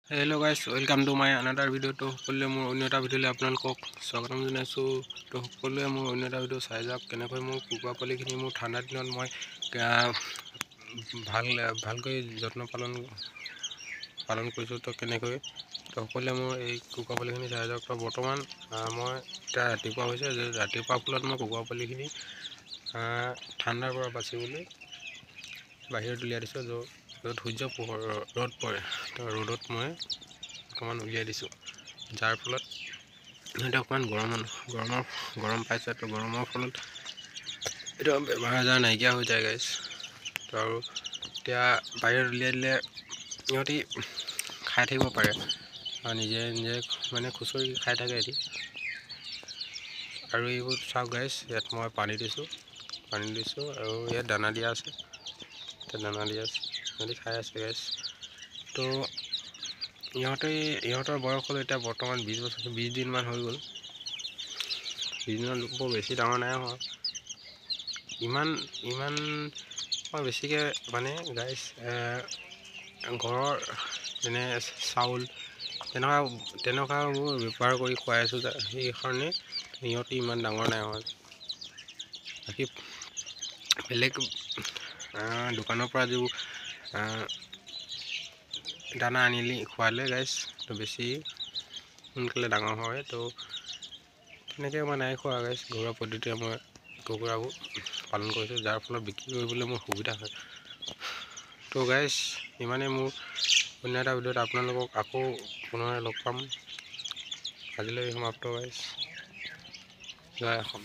Hello guys, welcome to my another video. To সকলোৱে মোৰ অন্য এটা ভিডিঅ'লৈ আপোনালোকক স্বাগতম জনাইছোঁ। তো সকলোৱে মোৰ অন্য এটা ভিডিঅ' চাই যাওক কেনেকৈ মোৰ কুকুৰা পোৱালিখিনি মোৰ ঠাণ্ডা দিনত মই ভালকৈ যত্ন পালন কৰিছোঁ। তো কেনেকৈ তো সকলোৱে মোৰ এই কুকুৰা পোৱালিখিনি চাই যাওক। তো বৰ্তমান মই এতিয়া ৰাতিপুৱা হৈছে যে ৰাতিপুৱা ফলত মই কুকুৰা পোৱালিখিনি ঠাণ্ডাৰ পৰা বাচিবলৈ বাহিৰত উলিয়াই দিছোঁ। য'ত সূৰ্য পোহৰ ৰ'দ পৰে তো ৰ'দত মই অকণমান উলিয়াই দিছোঁ, যাৰ ফলত সিহঁতে অকণমান গৰম পাইছে। তো গৰমৰ ফলত এইটো বেমাৰ আজাৰ নাইকিয়া হৈ যায় গাইছ। তো আৰু এতিয়া বাহিৰত উলিয়াই দিলে সিহঁতি খাই থাকিব পাৰে আৰু নিজে মানে খুচৰি খাই থাকে এটি। আৰু এইবোৰ চাওক গাইছ, ইয়াত মই পানী দিছোঁ আৰু ইয়াত দানা দিয়া আছে, সিহঁতি খাই আছে গাইছ। তো ইহঁতৰ বয়স হ'ল এতিয়া বৰ্তমান 20 দিনমান হৈ গ'ল। 20 দিনত বৰ বেছি ডাঙৰ নাই হোৱা, ইমান মই বেছিকৈ মানে গাইছ ঘৰৰ যেনে চাউল তেনেকুৱাবোৰ ব্যৱহাৰ কৰি খুৱাই আছোঁ, সেইকাৰণে সিহঁতি ইমান ডাঙৰ নাই হোৱা। বাকী বেলেগ দোকানৰ পৰা যিবোৰ দানা আনিলি খোৱালে গাইছ তো বেছি সোনকালে ডাঙৰ হয়। তো তেনেকৈ মই নাই খোৱা গাইছ, ঘৰুৱা পদ্ধতিৰে মই কুকুৰাবোৰ পালন কৰিছোঁ, যাৰ ফলত বিক্ৰী কৰিবলৈ মোৰ সুবিধা হয়। তো গাইছ ইমানেই মোৰ অন্য এটা ভিডিঅ'ত আপোনালোকক আকৌ পুনৰ লগ পাম। আজিলৈ সমাপ্ত গাইছ। জয় অসম।